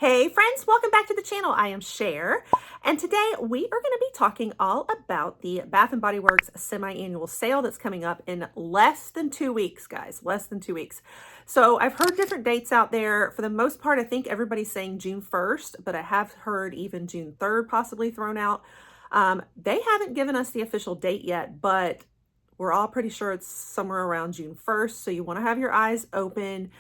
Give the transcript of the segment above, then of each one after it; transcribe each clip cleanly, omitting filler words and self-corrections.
Hey friends, welcome back to the channel. I am Cher, and today we are going to be talking all about the Bath & Body Works semi-annual sale that's coming up in less than 2 weeks, guys, less than 2 weeks. So I've heard different dates out there. For the most part, I think everybody's saying June 1st, but I have heard even June 3rd possibly thrown out. They haven't given us the official date yet, but we're all pretty sure it's somewhere around June 1st, so you want to have your eyes open.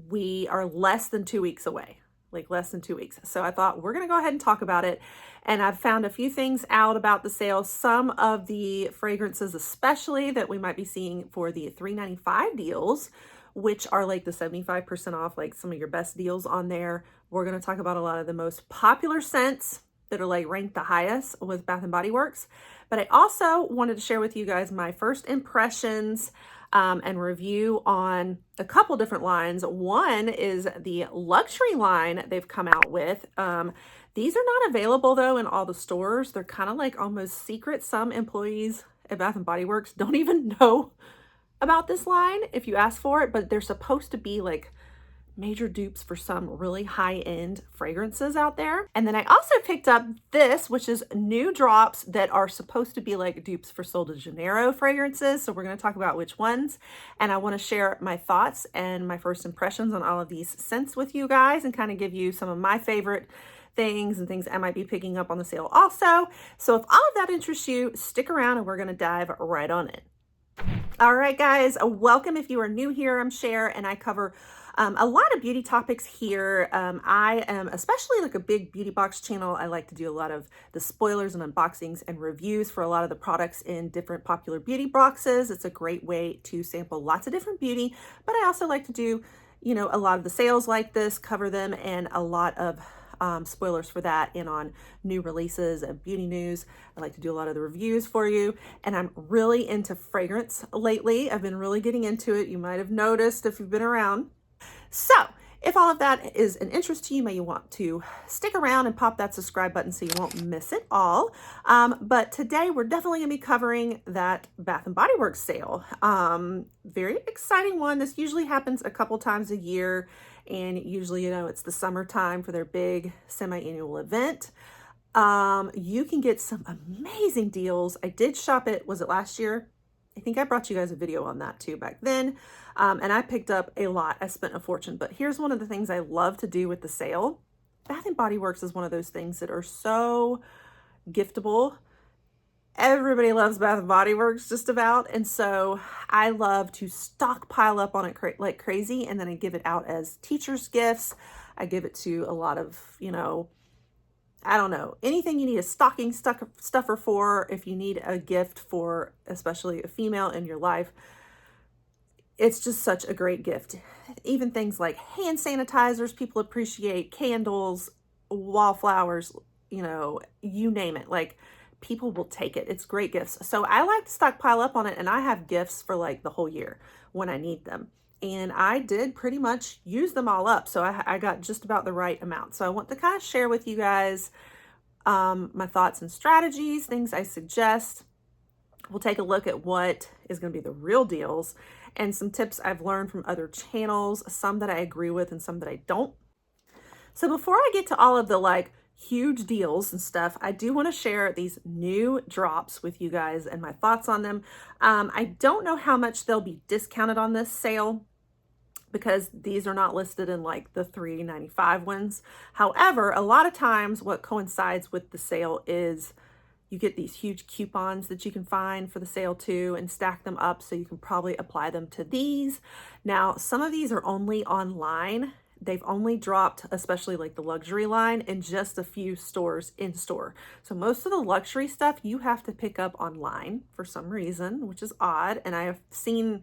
We are less than 2 weeks away, like less than 2 weeks. So I thought we're going to go ahead and talk about it. And I've found a few things out about the sale. Some of the fragrances, especially that we might be seeing for the $3.95 deals, which are like the 75% off, like some of your best deals on there. We're going to talk about a lot of the most popular scents that are like ranked the highest with Bath & Body Works. But I also wanted to share with you guys my first impressions and review on a couple different lines. One is the luxury line they've come out with. These are not available though in all the stores. They're kind of like almost secret. Some employees at Bath & Body Works don't even know about this line if you ask for it, but they're supposed to be like major dupes for some really high-end fragrances out there. And then I also picked up this, which is new drops that are supposed to be like dupes for SOL de Janeiro fragrances. So we're going to talk about which ones. And I want to share my thoughts and my first impressions on all of these scents with you guys and kind of give you some of my favorite things and things I might be picking up on the sale also. So if all of that interests you, stick around and we're going to dive right on in. All right, guys, welcome. If you are new here, I'm Cher and I cover a lot of beauty topics here. I am especially like a big beauty box channel. I like to do a lot of the spoilers and unboxings and reviews for a lot of the products in different popular beauty boxes. It's a great way to sample lots of different beauty, but I also like to do, you know, a lot of the sales like this, cover them, and a lot of spoilers for that and on new releases and beauty news. I like to do a lot of the reviews for you, and I'm really into fragrance lately. I've been really getting into it. You might have noticed if you've been around. So if all of that is an interest to you, may you want to stick around and pop that subscribe button so you won't miss it all. But today we're definitely gonna be covering that Bath & Body Works sale. Very exciting one. This usually happens a couple times a year, and usually, you know, it's the summertime for their big semi-annual event. You can get some amazing deals. I did shop it, was it last year? I think I brought you guys a video on that too back then. And I picked up a lot. I spent a fortune, but here's one of the things I love to do with the sale. Bath & Body Works is one of those things that are so giftable. Everybody loves Bath & Body Works just about. And so I love to stockpile up on it like crazy. And then I give it out as teacher's gifts. I give it to a lot of, you know, I don't know, anything you need a stocking stuffer for, if you need a gift for especially a female in your life, it's just such a great gift. Even things like hand sanitizers, people appreciate, candles, wallflowers, you know, you name it, like people will take it. It's great gifts. So I like to stockpile up on it, and I have gifts for like the whole year when I need them. And I did pretty much use them all up. So I got just about the right amount. So I want to kind of share with you guys my thoughts and strategies, things I suggest. We'll take a look at what is going to be the real deals and some tips I've learned from other channels, some that I agree with and some that I don't. So before I get to all of the like huge deals and stuff, I do want to share these new drops with you guys and my thoughts on them. I don't know how much they'll be discounted on this sale, because these are not listed in like the $3.95 ones. However, a lot of times what coincides with the sale is you get these huge coupons that you can find for the sale too and stack them up, so you can probably apply them to these. Now, some of these are only online. They've only dropped, especially like the luxury line, in just a few stores in store. So most of the luxury stuff you have to pick up online for some reason, which is odd. And I have seen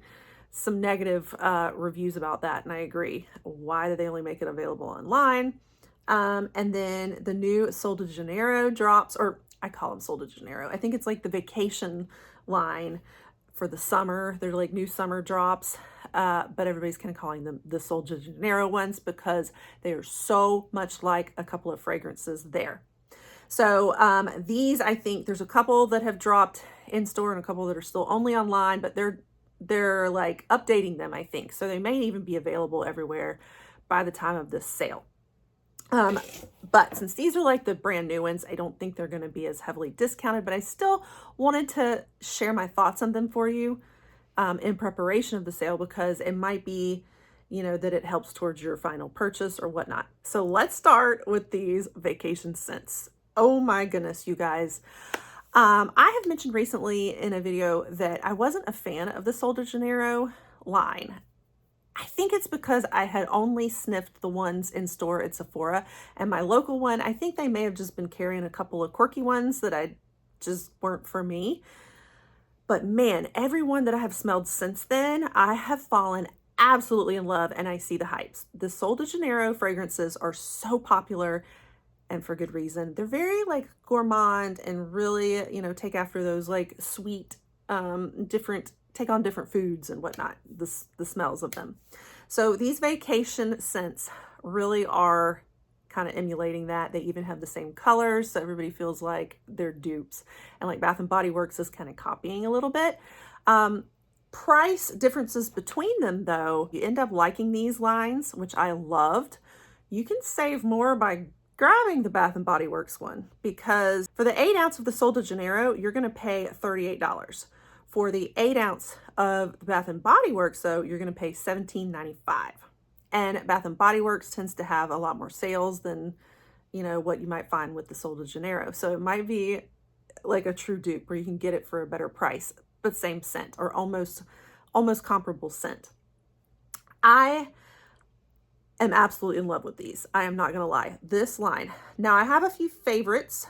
some negative reviews about that, and I agree. Why do they only make it available online? And then the new SOL de Janeiro drops, or I call them SOL de Janeiro. I think it's like the vacation line for the summer. They're like new summer drops, but everybody's kind of calling them the SOL de Janeiro ones because they are so much like a couple of fragrances there. So these, I think there's a couple that have dropped in store and a couple that are still only online, but they're like updating them, I think. So they may even be available everywhere by the time of this sale. But since these are like the brand new ones, I don't think they're going to be as heavily discounted, but I still wanted to share my thoughts on them for you in preparation of the sale, because it might be, you know, that it helps towards your final purchase or whatnot. So let's start with these vacation scents. Oh my goodness, you guys. I have mentioned recently in a video that I wasn't a fan of the SOL de Janeiro line. I think it's because I had only sniffed the ones in store at Sephora, and my local one, I think they may have just been carrying a couple of quirky ones that I just weren't for me. But man, every one that I have smelled since then, I have fallen absolutely in love, and I see the hypes. The SOL de Janeiro fragrances are so popular, and for good reason. They're very like gourmand and really, you know, take after those like sweet, take on different foods and whatnot, the smells of them. So these vacation scents really are kind of emulating that. They even have the same colors, so everybody feels like they're dupes. And like Bath and Body Works is kind of copying a little bit. Price differences between them though, you end up liking these lines, which I loved. You can save more by grabbing the Bath and Body Works one, because for the 8 ounce of the SOL de Janeiro, you're going to pay $38. For the 8 ounce of the Bath and Body Works, though, you're going to pay $17.95. And Bath and Body Works tends to have a lot more sales than, you know, what you might find with the SOL de Janeiro. So it might be like a true dupe where you can get it for a better price, but same scent or almost comparable scent. I am absolutely in love with these. I am not going to lie. This line. Now I have a few favorites.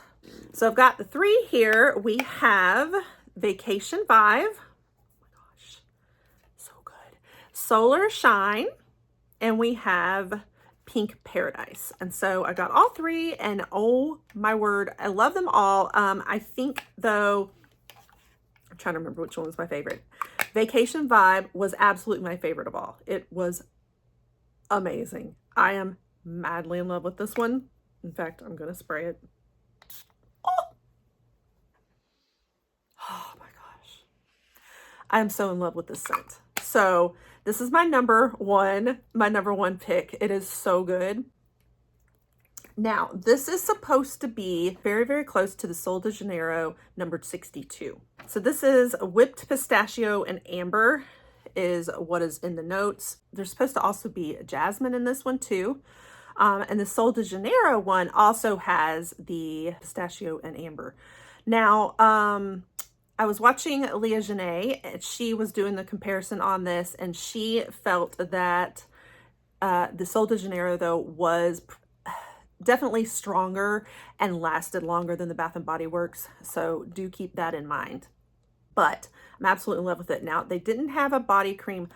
So I've got the 3 here. We have Vacation Vibe. Oh my gosh, so good. Solar Shine, and we have Pink Paradise. And so I got all 3, and oh my word, I love them all. I think though, I'm trying to remember which one was my favorite. Vacation Vibe was absolutely my favorite of all. It was amazing. I am madly in love with this one. In fact, I'm going to spray it. Oh my gosh. I am so in love with this scent. So this is my number one pick. It is so good. Now, this is supposed to be very, very close to the SOL de Janeiro numbered 62. So this is whipped pistachio and amber is what is in the notes. There's supposed to also be jasmine in this one too. And the SOL de Janeiro one also has the pistachio and amber. Now, I was watching Leah Janae, and she was doing the comparison on this, and she felt that the SOL de Janeiro though was definitely stronger and lasted longer than the Bath and Body Works. So do keep that in mind. But I'm absolutely in love with it. Now, they didn't have a body cream.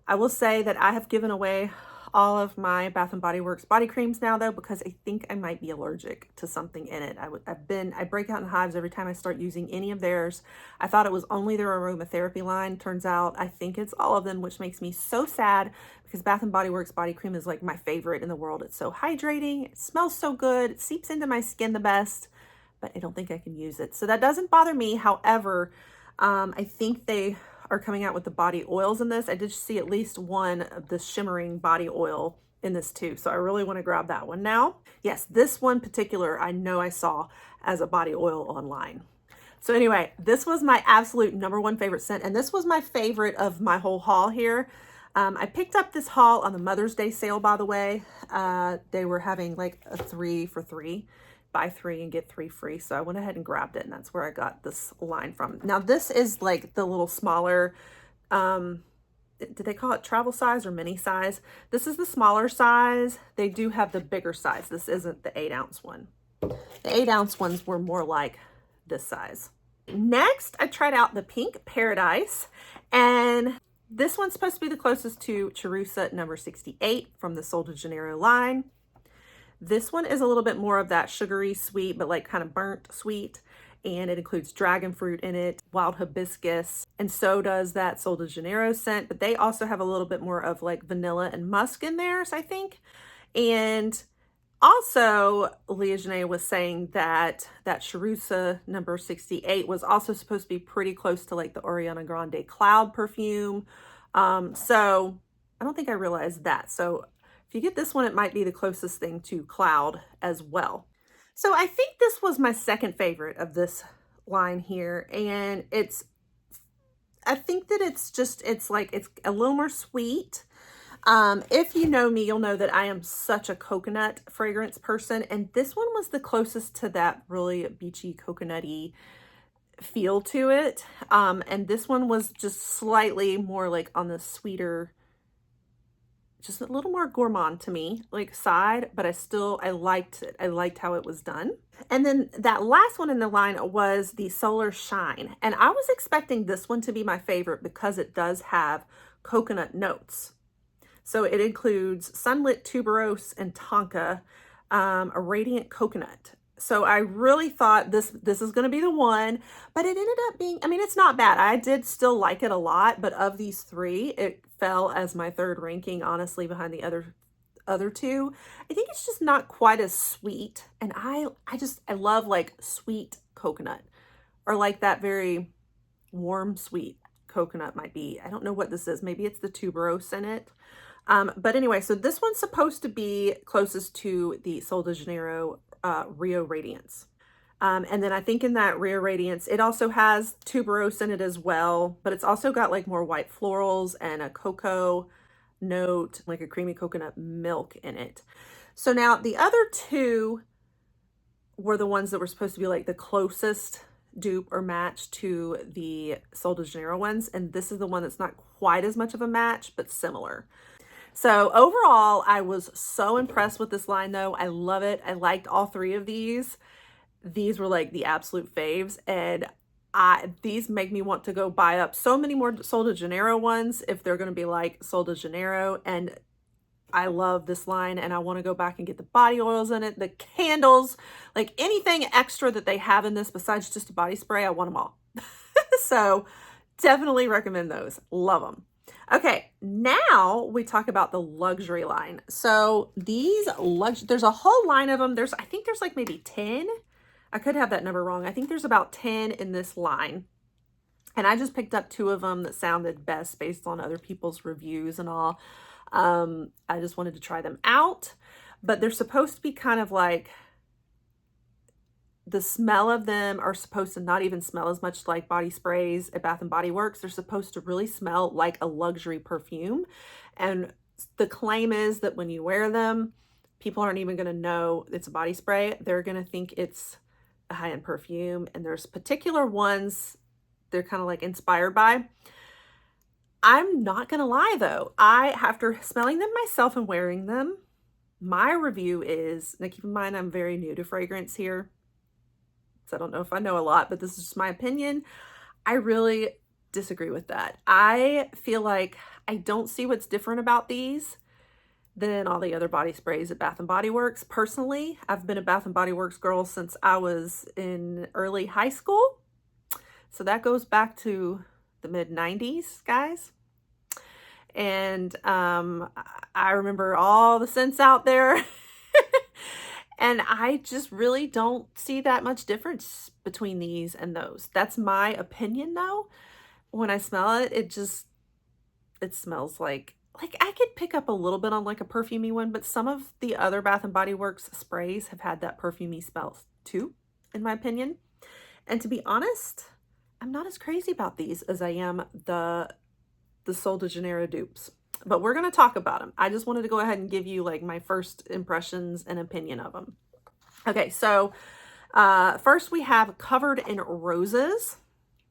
I will say that I have given away all of my Bath and Body Works body creams now though, because I think I might be allergic to something in it. I break out in hives every time I start using any of theirs. I thought it was only their aromatherapy line. Turns out I think it's all of them, which makes me so sad, because Bath and Body Works body cream is like my favorite in the world. It's so hydrating, it smells so good, it seeps into my skin the best, but I don't think I can use it. So that doesn't bother me. However, I think they are coming out with the body oils in this. I did see at least one of the shimmering body oil in this too. So I really want to grab that one now. Yes, this one particular, I know I saw as a body oil online. So anyway, this was my absolute number one favorite scent. And this was my favorite of my whole haul here. I picked up this haul on the Mother's Day sale, by the way. They were having like a 3 for 3. Buy 3 and get 3 free. So I went ahead and grabbed it, and that's where I got this line from. Now this is like the little smaller, did they call it travel size or mini size? This is the smaller size. They do have the bigger size. This isn't the 8 ounce one. The 8 ounce ones were more like this size. Next, I tried out the Pink Paradise, and this one's supposed to be the closest to Cherusa number 68 from the SOL de Janeiro line. This one is a little bit more of that sugary sweet, but like kind of burnt sweet. And it includes dragon fruit in it, wild hibiscus, and so does that SOL de Janeiro scent. But they also have a little bit more of like vanilla and musk in theirs, I think. And also, Leah Janae was saying that that Cherusa number 68 was also supposed to be pretty close to like the Ariana Grande Cloud perfume. So I don't think I realized that. So If you get this one, it might be the closest thing to Cloud as well. So I think this was my second favorite of this line here, and I think that it's like, it's a little more sweet. If you know me, you'll know that I am such a coconut fragrance person, and this one was the closest to that really beachy, coconutty feel to it. And this one was just slightly more like on the sweeter, just a little more gourmand to me, like side, but I liked it. I liked how it was done. And then that last one in the line was the Solar Shine. And I was expecting this one to be my favorite because it does have coconut notes. So it includes sunlit tuberose and tonka, a radiant coconut. So I really thought this is going to be the one, but it ended up being, I mean, it's not bad. I did still like it a lot, but of these three, it fell as my third ranking, honestly, behind the other two. I think it's just not quite as sweet. And I love like sweet coconut, or like that very warm, sweet coconut might be. I don't know what this is. Maybe it's the tuberose in it. But anyway, so this one's supposed to be closest to the Sol de Janeiro Rio Radiance. And then I think in that Rio Radiance, it also has tuberose in it as well, but it's also got like more white florals and a cocoa note, like a creamy coconut milk in it. So now the other two were the ones that were supposed to be like the closest dupe or match to the Sol de Janeiro ones. And this is the one that's not quite as much of a match, but similar. So overall, I was so impressed with this line though. I love it. I liked all three of these. These were like the absolute faves, and these make me want to go buy up so many more Sol de Janeiro ones if they're going to be like Sol de Janeiro. And I love this line, and I want to go back and get the body oils in it, the candles, like anything extra that they have in this besides just a body spray. I want them all. So definitely recommend those. Love them. Okay, now we talk about the luxury line. So these there's a whole line of them. I think there's like maybe 10. I could have that number wrong. I think there's about 10 in this line. And I just picked up 2 of them that sounded best based on other people's reviews and all. I just wanted to try them out. But they're supposed to be kind of like, the smell of them are supposed to not even smell as much like body sprays at Bath & Body Works. They're supposed to really smell like a luxury perfume. And the claim is that when you wear them, people aren't even going to know it's a body spray. They're going to think it's a high-end perfume. And there's particular ones they're kind of like inspired by. I'm not going to lie though. After smelling them myself and wearing them, my review is, now keep in mind, I'm very new to fragrance here. So I don't know if I know a lot, but this is just my opinion. I really disagree with that. I feel like I don't see what's different about these than all the other body sprays at Bath & Body Works. Personally, I've been a Bath & Body Works girl since I was in early high school. So that goes back to the mid-90s, guys. And I remember all the scents out there. And I just really don't see that much difference between these and those. That's my opinion though. When I smell it, it smells like I could pick up a little bit on like a perfumey one, but some of the other Bath & Body Works sprays have had that perfumey smell too, in my opinion. And to be honest, I'm not as crazy about these as I am the Sol de Janeiro dupes. But we're going to talk about them. I just wanted to go ahead and give you like my first impressions and opinion of them. Okay, so first we have Covered in Roses.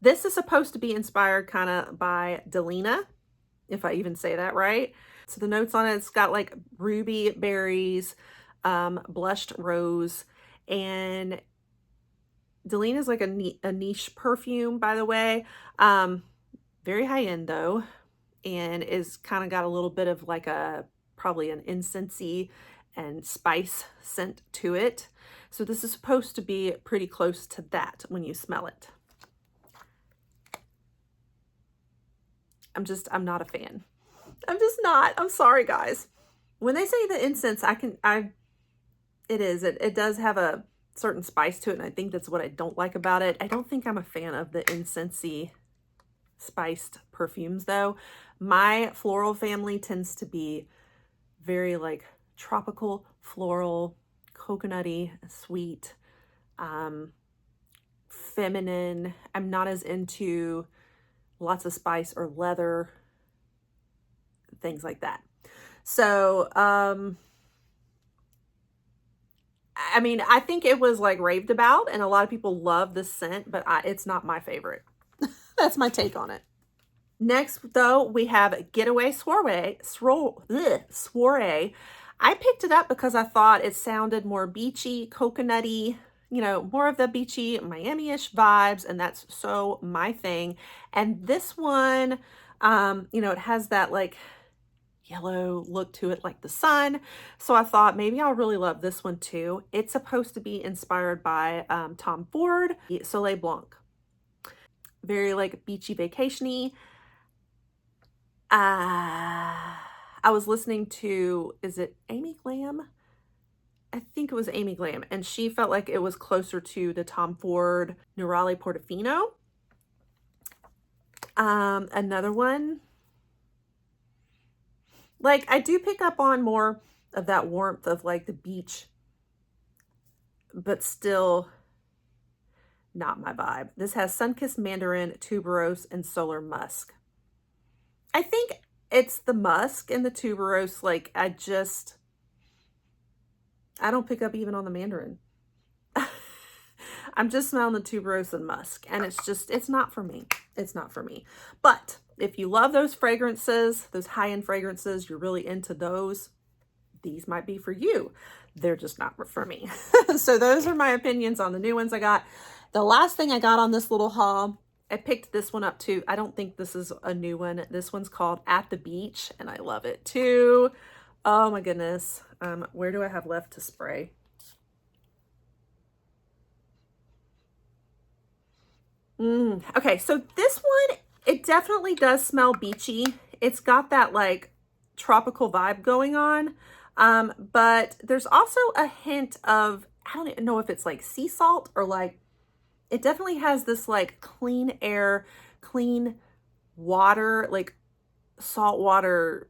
This is supposed to be inspired kind of by Delina, if I even say that right. So the notes on it's got like ruby berries, blushed rose, and Delina is like a niche perfume, by the way. Very high end though. And is kind of got a little bit of like probably an incensey and spice scent to it. So this is supposed to be pretty close to that when you smell it. I'm not a fan. I'm just not. I'm sorry, guys. When they say the incense, it does have a certain spice to it. And I think that's what I don't like about it. I don't think I'm a fan of the incensey spiced perfumes though. My floral family tends to be very like tropical, floral, coconutty, sweet, feminine. I'm not as into lots of spice or leather, things like that. So, I mean, I think it was like raved about and a lot of people love this scent, but it's not my favorite. That's my take on it. Next, though, we have Getaway Soirée. Soirée. I picked it up because I thought it sounded more beachy, coconutty, you know, more of the beachy, Miami-ish vibes, and that's so my thing. And this one, you know, it has that like yellow look to it like the sun. So I thought maybe I'll really love this one too. It's supposed to be inspired by Tom Ford, SOL Blanc. Very like beachy, vacationy. I was listening to, is it Amy Glam? I think it was Amy Glam, and she felt like it was closer to the Tom Ford Nerali Portofino. Another one, like I do pick up on more of that warmth of like the beach, but still not my vibe. This has Sunkissed Mandarin, Tuberose, and Solar Musk. I think it's the musk and the tuberose. Like I don't pick up even on the mandarin. I'm just smelling the tuberose and musk, and it's not for me. It's not for me. But if you love those fragrances, those high-end fragrances, you're really into those, these might be for you. They're just not for me. So those are my opinions on the new ones I got. The last thing I got on this little haul, I picked this one up too. I don't think this is a new one. This one's called At the Beach, and I love it too. Oh my goodness. Where do I have left to spray? Okay, so this one, it definitely does smell beachy. It's got that like tropical vibe going on. But there's also a hint of, I don't even know if it's like sea salt or like, it definitely has this like clean air, clean water, like salt water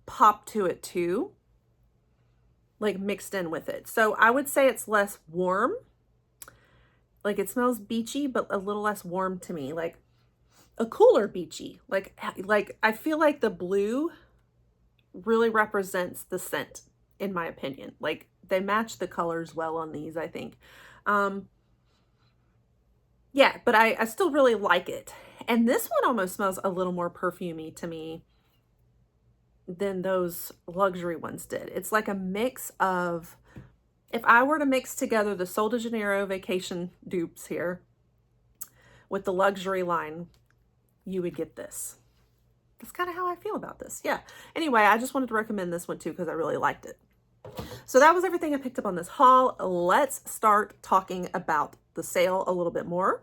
pop to it too, like mixed in with it. So I would say it's less warm. Like it smells beachy, but a little less warm to me, like a cooler beachy. Like I feel like the blue really represents the scent in my opinion. Like they match the colors well on these, I think. Yeah, but I still really like it. And this one almost smells a little more perfumey to me than those luxury ones did. It's like a mix of, if I were to mix together the SOL de Janeiro vacation dupes here with the luxury line, you would get this. That's kind of how I feel about this. Yeah. Anyway, I just wanted to recommend this one too because I really liked it. So that was everything I picked up on this haul. Let's start talking about the sale a little bit more.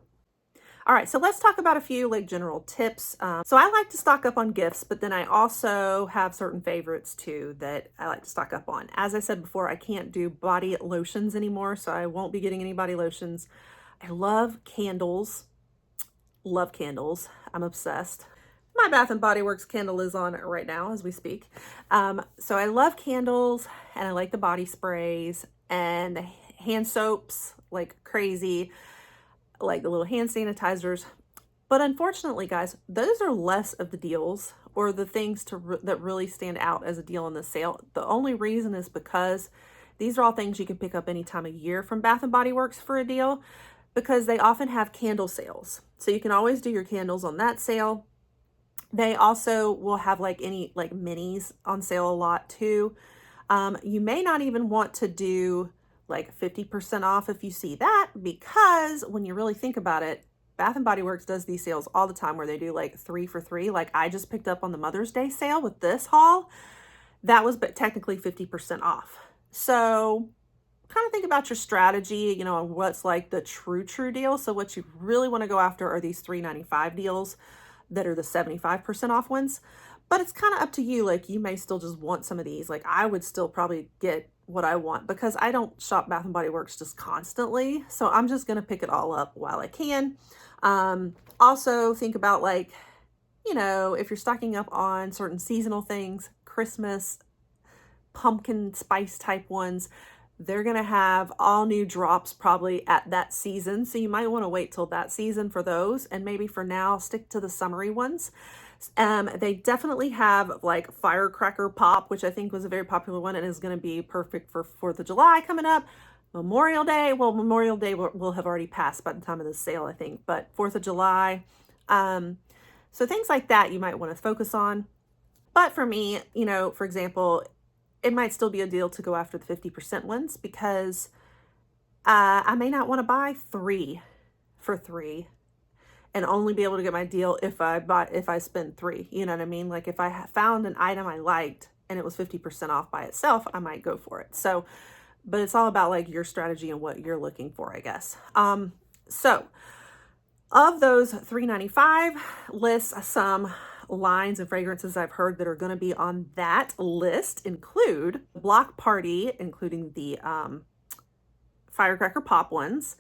All right, so let's talk about a few like general tips. So I like to stock up on gifts, but then I also have certain favorites too that I like to stock up on. As I said before, I can't do body lotions anymore, so I won't be getting any body lotions. I love candles. Love candles. I'm obsessed. My Bath & Body Works candle is on right now as we speak. So I love candles and I like the body sprays and the hand soaps like crazy, like the little hand sanitizers. But unfortunately, guys, those are less of the deals or the things that really stand out as a deal on the sale. The only reason is because these are all things you can pick up any time of year from Bath & Body Works for a deal because they often have candle sales. So you can always do your candles on that sale. They also will have like any like minis on sale a lot too. You may not even want to do like 50% off if you see that, because when you really think about it, Bath & Body Works does these sales all the time where they do like 3 for 3. Like I just picked up on the Mother's Day sale with this haul. That was but technically 50% off. So kind of think about your strategy, you know, on what's like the true deal. So what you really want to go after are these $3.95 deals that are the 75% off ones. But it's kind of up to you. Like you may still just want some of these. Like I would still probably get what I want because I don't shop Bath & Body Works just constantly. So I'm just going to pick it all up while I can. Also think about like, you know, if you're stocking up on certain seasonal things, Christmas pumpkin spice type ones. They're going to have all new drops probably at that season. So you might want to wait till that season for those. And maybe for now, stick to the summery ones. They definitely have like Firecracker Pop, which I think was a very popular one and is going to be perfect for 4th of July coming up. Memorial Day, well, Memorial Day will have already passed by the time of the sale, I think, but 4th of July. So things like that you might want to focus on. But for me, you know, for example, it might still be a deal to go after the 50% ones because I may not want to buy 3 for $3 and only be able to get my deal if I spend 3. You know what I mean? Like if I found an item I liked and it was 50% off by itself, I might go for it. So, but it's all about like your strategy and what you're looking for, I guess. So of those $3.95 lists, some lines and fragrances I've heard that are going to be on that list include Block Party, including the Firecracker Pop ones,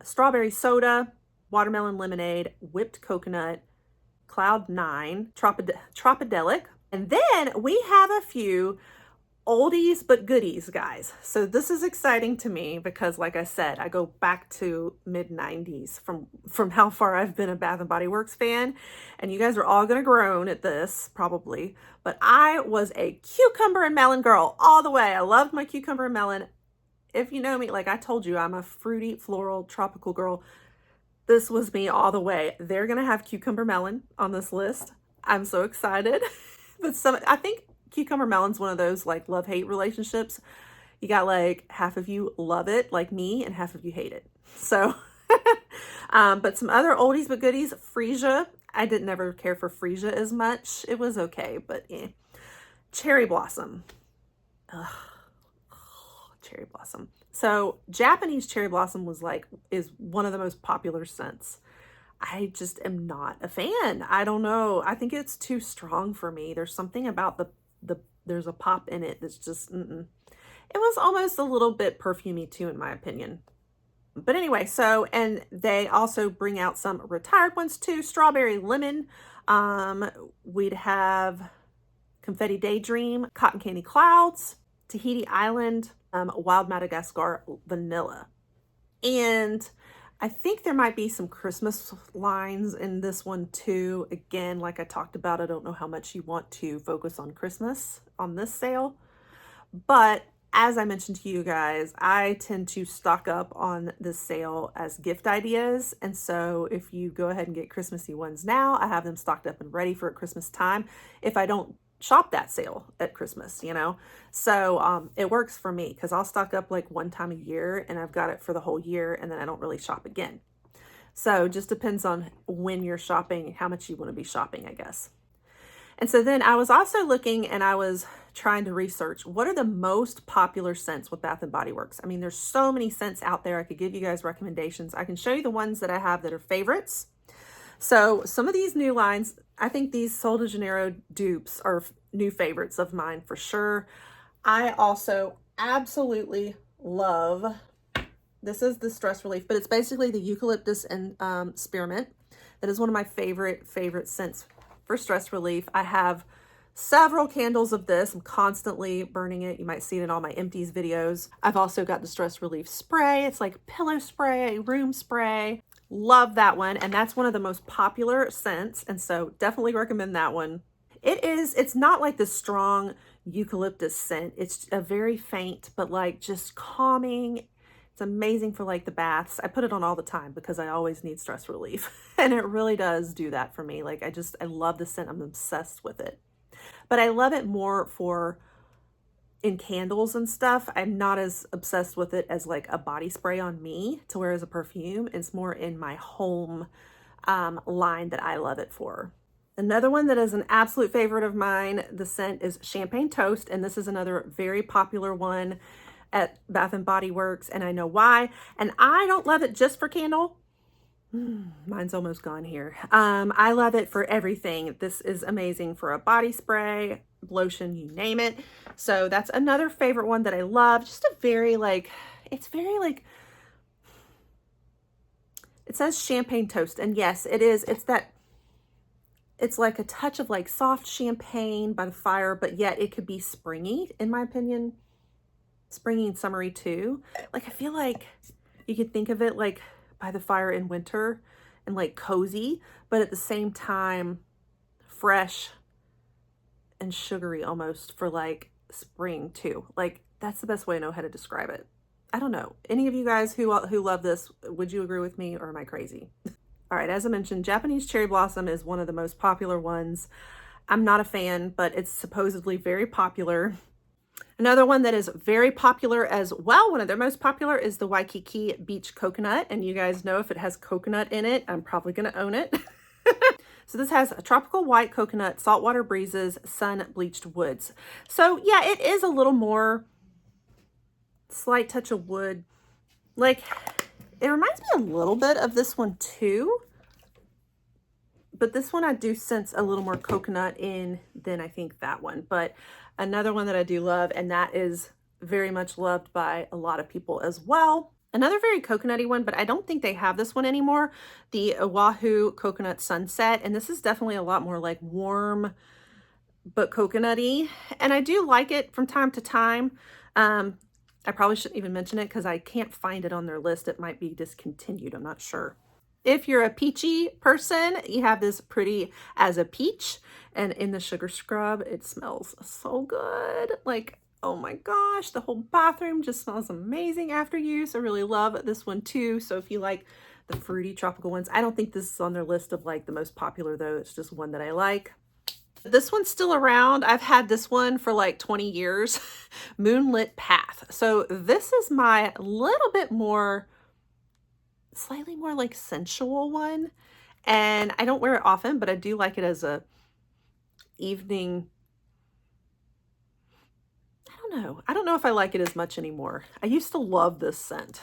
Strawberry Soda, Watermelon Lemonade, Whipped Coconut, Cloud 9, Tropidelic. And then we have a few oldies but goodies, guys. So this is exciting to me because, like I said, I go back to mid-90s from how far I've been a Bath & Body Works fan. And you guys are all going to groan at this, probably. But I was a cucumber and melon girl all the way. I loved my cucumber and melon. If you know me, like I told you, I'm a fruity, floral, tropical girl. This was me all the way. They're going to have cucumber melon on this list. I'm so excited. But I think cucumber melon's one of those like love-hate relationships. You got like half of you love it like me and half of you hate it. So, but some other oldies but goodies, Freesia. I didn't ever care for Freesia as much. It was okay, but Cherry Blossom. Ugh. Cherry Blossom. So Japanese Cherry Blossom is one of the most popular scents. I just am not a fan. I don't know. I think it's too strong for me. There's something about there's a pop in it that's just, It was almost a little bit perfumey too, in my opinion. But anyway, so, and they also bring out some retired ones too. Strawberry Lemon. We'd have Confetti Daydream, Cotton Candy Clouds, Tahiti Island, Wild Madagascar Vanilla. And I think there might be some Christmas lines in this one too. Again, like I talked about, I don't know how much you want to focus on Christmas on this sale. But as I mentioned to you guys, I tend to stock up on this sale as gift ideas. And so if you go ahead and get Christmassy ones now, I have them stocked up and ready for Christmas time if I don't shop that sale at Christmas, you know? So it works for me because I'll stock up like one time a year and I've got it for the whole year and then I don't really shop again. So it just depends on when you're shopping, how much you want to be shopping, I guess. And so then I was also looking and I was trying to research what are the most popular scents with Bath & Body Works. I mean, there's so many scents out there. I could give you guys recommendations. I can show you the ones that I have that are favorites. So some of these new lines, I think these SOL de Janeiro dupes are new favorites of mine for sure. I also absolutely love, this is the Stress Relief, but it's basically the eucalyptus and spearmint. That is one of my favorite scents for stress relief. I have several candles of this. I'm constantly burning it. You might see it in all my empties videos. I've also got the Stress Relief spray. It's like pillow spray, room spray. Love that one. And that's one of the most popular scents. And so definitely recommend that one. It's not like the strong eucalyptus scent. It's a very faint, but like just calming. It's amazing for like the baths. I put it on all the time because I always need stress relief. And it really does do that for me. Like I love the scent. I'm obsessed with it. But I love it more for in candles and stuff. I'm not as obsessed with it as like a body spray on me to wear as a perfume. It's more in my home line that I love it for. Another one that is an absolute favorite of mine, the scent is Champagne Toast. And this is another very popular one at Bath & Body Works. And I know why. And I don't love it just for candle. Mine's almost gone here. I love it for everything. This is amazing for a body spray, lotion, you name it. So that's another favorite one that I love. Just a very like, it's very like, it says Champagne Toast. And yes, it is. It's that It's like a touch of like soft champagne by the fire, but yet it could be springy, in my opinion. Springy and summery too. Like, I feel like you could think of it like by the fire in winter and like cozy, but at the same time, fresh and sugary almost for like spring too. Like, that's the best way I know how to describe it. I don't know. Any of you guys who love this, would you agree with me, or am I crazy? All right, as I mentioned, Japanese Cherry Blossom is one of the most popular ones. I'm not a fan, but it's supposedly very popular. Another one that is very popular as well, one of their most popular, is the Waikiki Beach Coconut. And you guys know if it has coconut in it, I'm probably going to own it. So this has a tropical white coconut, saltwater breezes, sun bleached woods. So yeah, it is a little more slight touch of wood. Like, it reminds me a little bit of this one too, but this one I do sense a little more coconut in than I think that one. But another one that I do love, and that is very much loved by a lot of people as well. Another very coconutty one, but I don't think they have this one anymore, the Oahu Coconut Sunset. And this is definitely a lot more like warm, but coconutty. And I do like it from time to time. I probably shouldn't even mention it because I can't find it on their list. It might be discontinued. I'm not sure. If you're a peachy person, you have this Pretty as a Peach. And in the sugar scrub, it smells so good. Like, oh my gosh, the whole bathroom just smells amazing after use. I really love this one too. So if you like the fruity tropical ones, I don't think this is on their list of like the most popular though. It's just one that I like. This one's still around. I've had this one for like 20 years. Moonlit Path. So this is my little bit more, slightly more like sensual one. And I don't wear it often, but I do like it as a evening. I don't know if I like it as much anymore. I used to love this scent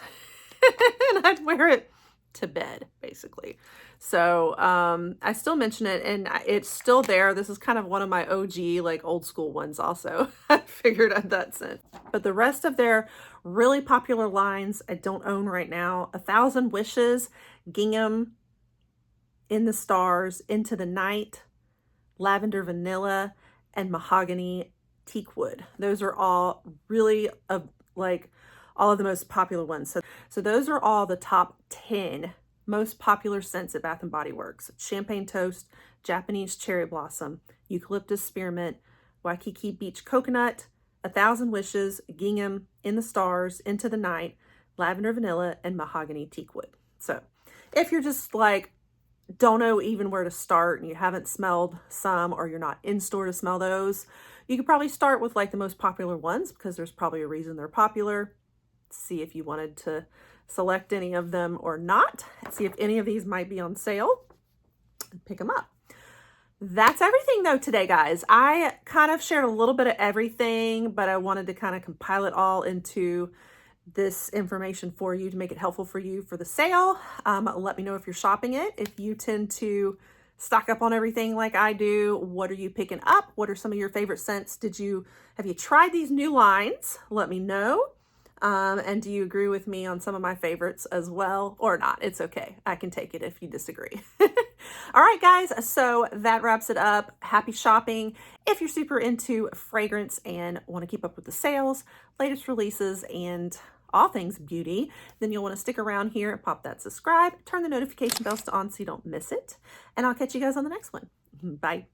and I'd wear it to bed basically. So I still mention it and it's still there. This is kind of one of my OG like old school ones also. I figured out that scent. But the rest of their really popular lines I don't own right now. 1,000 Wishes, Gingham, In the Stars, Into the Night, Lavender Vanilla, and Mahogany Teakwood. Those are all really like all of the most popular ones. So those are all the top 10 most popular scents at Bath & Body Works. Champagne Toast, Japanese Cherry Blossom, Eucalyptus Spearmint, Waikiki Beach Coconut, 1,000 Wishes, Gingham, In the Stars, Into the Night, Lavender Vanilla, and Mahogany Teakwood. So if you're just like, don't know even where to start and you haven't smelled some, or you're not in store to smell those, you could probably start with like the most popular ones because there's probably a reason they're popular. See if you wanted to select any of them or not. See if any of these might be on sale and pick them up. That's everything though today, guys. I kind of shared a little bit of everything, but I wanted to kind of compile it all into this information for you to make it helpful for you for the sale. Let me know if you're shopping it. If you tend to stock up on everything like I do, what are you picking up? What are some of your favorite scents? Have you tried these new lines? Let me know. And do you agree with me on some of my favorites as well or not? It's okay. I can take it if you disagree. All right, guys. So that wraps it up. Happy shopping. If you're super into fragrance and want to keep up with the sales, latest releases, and all things beauty, then you'll want to stick around here and pop that subscribe, turn the notification bells on so you don't miss it. And I'll catch you guys on the next one. Bye.